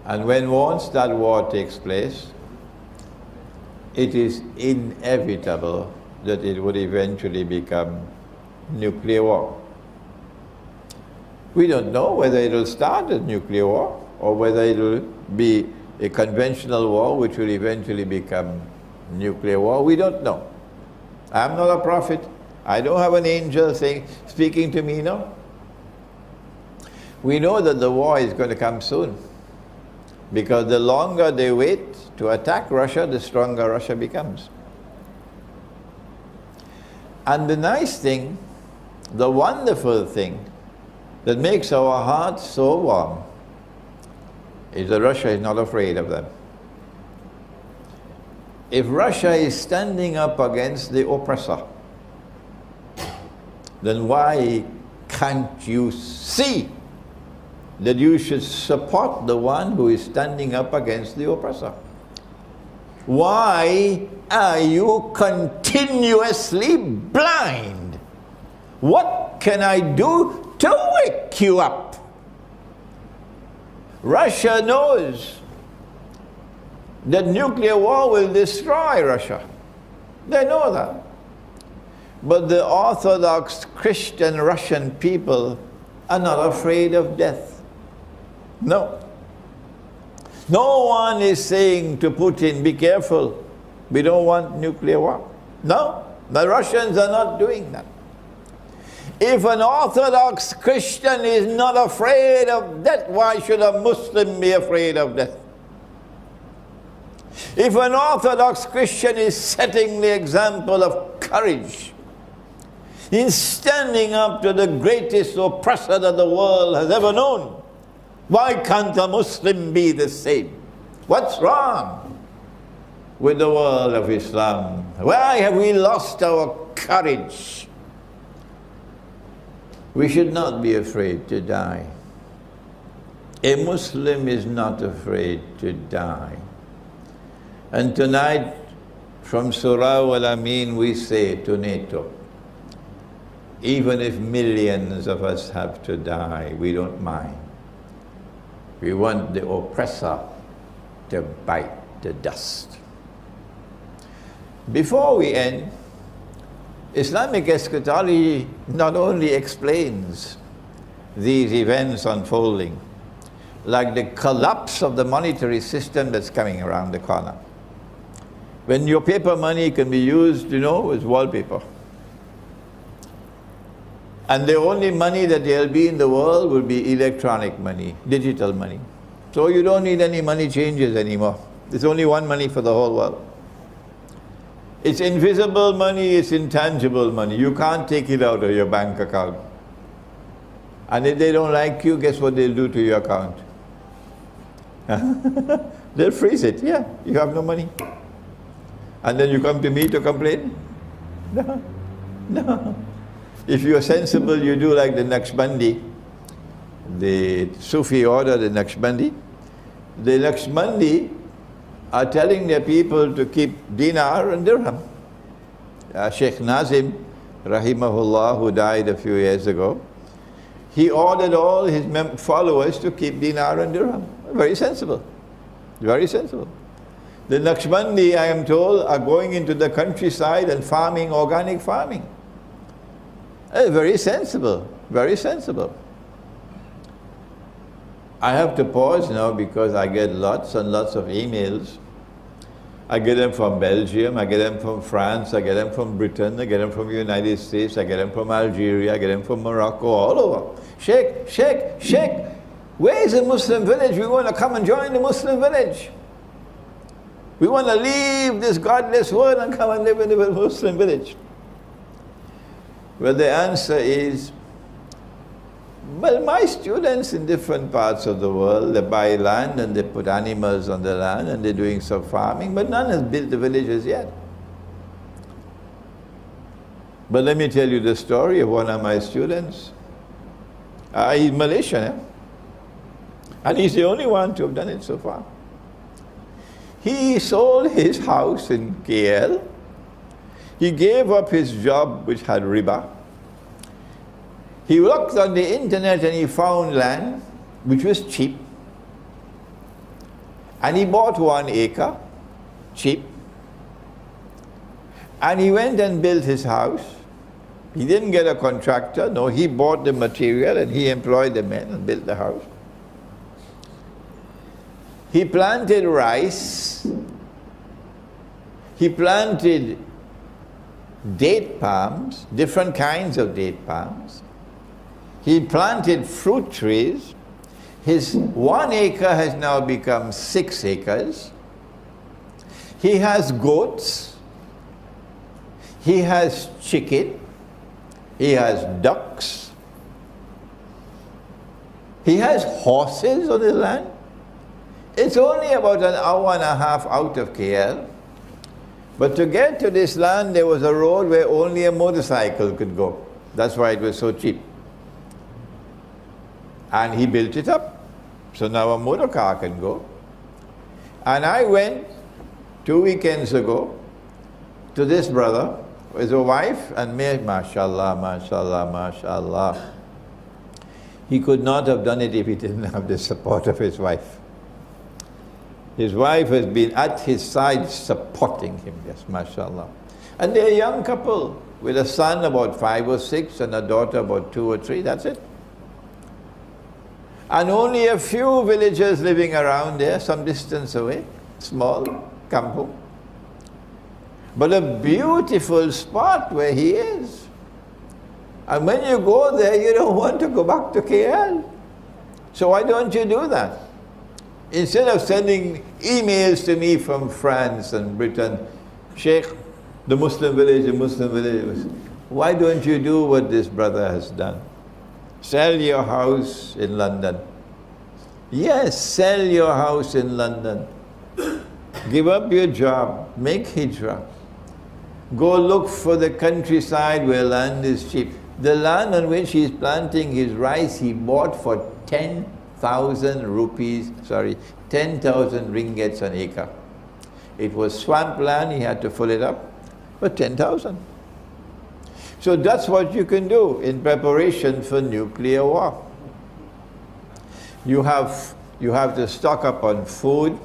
And once that war takes place, it is inevitable that it would eventually become nuclear war. We don't know whether it will start as nuclear war or whether it will be a conventional war which will eventually become nuclear war. We don't know. I'm not a prophet. I don't have an angel speaking to me, no. We know that the war is going to come soon, because the longer they wait to attack Russia, the stronger Russia becomes. And the nice thing, the wonderful thing that makes our hearts so warm is that Russia is not afraid of them. If Russia is standing up against the oppressor, then why can't you see that you should support the one who is standing up against the oppressor? Why are you continuously blind? What can I do to wake you up? Russia knows that nuclear war will destroy Russia. They know that. But the Orthodox Christian Russian people are not afraid of death. No. No one is saying to Putin, be careful, we don't want nuclear war. No, the Russians are not doing that. If an Orthodox Christian is not afraid of death, why should a Muslim be afraid of death? If an Orthodox Christian is setting the example of courage in standing up to the greatest oppressor that the world has ever known, why can't a Muslim be the same? What's wrong with the world of Islam? Why have we lost our courage? We should not be afraid to die. A Muslim is not afraid to die. And tonight, from Surah Al-Amin, we say to NATO, even if millions of us have to die, we don't mind. We want the oppressor to bite the dust. Before we end, Islamic eschatology not only explains these events unfolding, like the collapse of the monetary system that's coming around the corner. When your paper money can be used, as wallpaper. And the only money that there'll be in the world will be electronic money, digital money. So you don't need any money changes anymore. There's only one money for the whole world. It's invisible money, it's intangible money. You can't take it out of your bank account. And if they don't like you, guess what they'll do to your account? They'll freeze it. Yeah, you have no money. And then you come to me to complain? No, no. If you're sensible, you do like the Naqshbandi, the Sufi order, the Naqshbandi. The Naqshbandi are telling their people to keep dinar and dirham. Sheikh Nazim, rahimahullah, who died a few years ago, he ordered all his followers to keep dinar and dirham. Very sensible. Very sensible. The Naqshbandi, I am told, are going into the countryside and farming, organic farming. Very sensible, very sensible. I have to pause now because I get lots and lots of emails. I get them from Belgium, I get them from France, I get them from Britain, I get them from the United States, I get them from Algeria, I get them from Morocco, all over. Sheikh, where is the Muslim village? We want to come and join the Muslim village. We want to leave this godless world and come and live in the Muslim village. Well, the answer is, well, my students in different parts of the world, they buy land and they put animals on the land and they're doing some farming, but none has built the villages yet. But let me tell you the story of one of my students. He's Malaysian, and he's the only one to have done it so far. He sold his house in KL. He gave up his job, which had riba. He looked on the internet and he found land, which was cheap. And he bought 1 acre, cheap. And he went and built his house. He didn't get a contractor, no, he bought the material and he employed the men and built the house. He planted rice. He planted date palms, different kinds of date palms. He planted fruit trees. His 1 acre has now become 6 acres. He has goats. He has chicken. He has ducks. He has horses on his land. It's only about an hour and a half out of KL. But to get to this land, there was a road where only a motorcycle could go. That's why it was so cheap. And he built it up. So now a motor car can go. And I went 2 weekends ago to this brother, with a wife and me, mashallah, mashallah, mashallah. He could not have done it if he didn't have the support of his wife. His wife has been at his side supporting him, yes, mashallah. And they're a young couple with a son about 5 or 6 and a daughter about 2 or 3, that's it. And only a few villagers living around there, some distance away, small kampung. But a beautiful spot where he is. And when you go there, you don't want to go back to KL. So why don't you do that? Instead of sending emails to me from France and Britain, Sheikh, the Muslim village, why don't you do what this brother has done? Sell your house in London. Yes, sell your house in London. Give up your job, make hijrah. Go look for the countryside where land is cheap. The land on which he's planting his rice, he bought for 10,000 rupees, 10,000 ringgits an acre. It was swamp land, he had to fill it up, but 10,000. So that's what you can do in preparation for nuclear war. You have to stock up on food,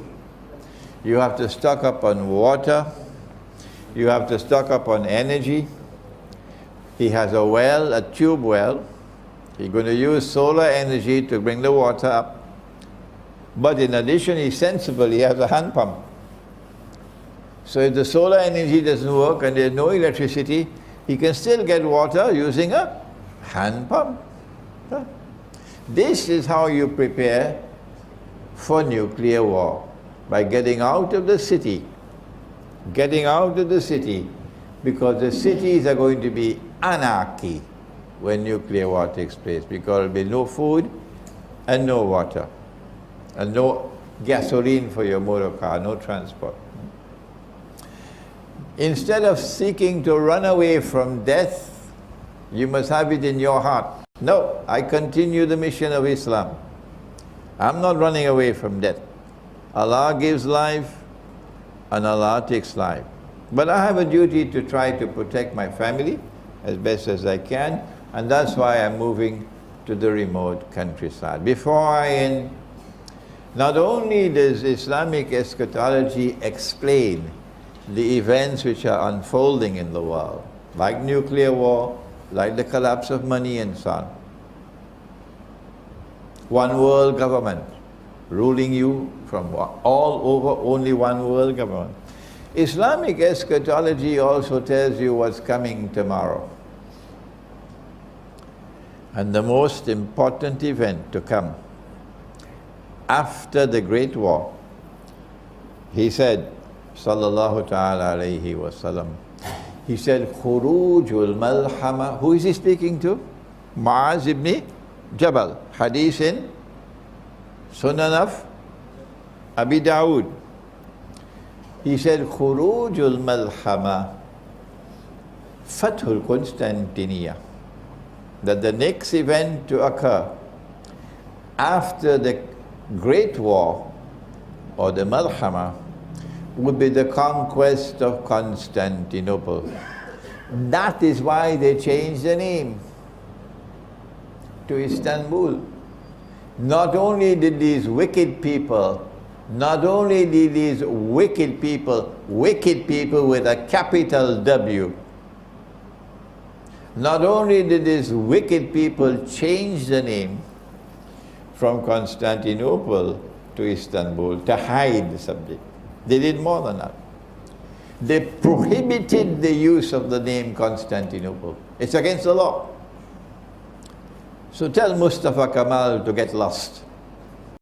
you have to stock up on water, you have to stock up on energy. He has a well, a tube well. He's going to use solar energy to bring the water up. But in addition, he's sensible, he has a hand pump. So if the solar energy doesn't work and there's no electricity, he can still get water using a hand pump. This is how you prepare for nuclear war, by getting out of the city. Getting out of the city, because the cities are going to be anarchy when nuclear war takes place, because there will be no food and no water and no gasoline for your motor car, no transport. Instead of seeking to run away from death, you must have it in your heart. No, I continue the mission of Islam. I'm not running away from death. Allah gives life and Allah takes life. But I have a duty to try to protect my family as best as I can, and that's why I'm moving to the remote countryside. Before I end, not only does Islamic eschatology explain the events which are unfolding in the world, like nuclear war, like the collapse of money and so on. One world government ruling you from all over, only one world government. Islamic eschatology also tells you what's coming tomorrow. And the most important event to come after the Great War, he said, sallallahu ta'ala alayhi wa sallam, he said, khurujul malhama. Who is he speaking to? Mu'az ibn Jabal. Hadith in Sunan of Abi Dawood. He said, khurujul malhama, Fathul Constantinia. That the next event to occur after the Great War or the Malhama would be the conquest of Constantinople. That is why they changed the name to Istanbul. Not only did these wicked people not only did these wicked people with a capital W, not only did these wicked people change the name from Constantinople to Istanbul to hide the subject, they did more than that. They prohibited the use of the name Constantinople. It's against the law. So tell Mustafa Kamal to get lost.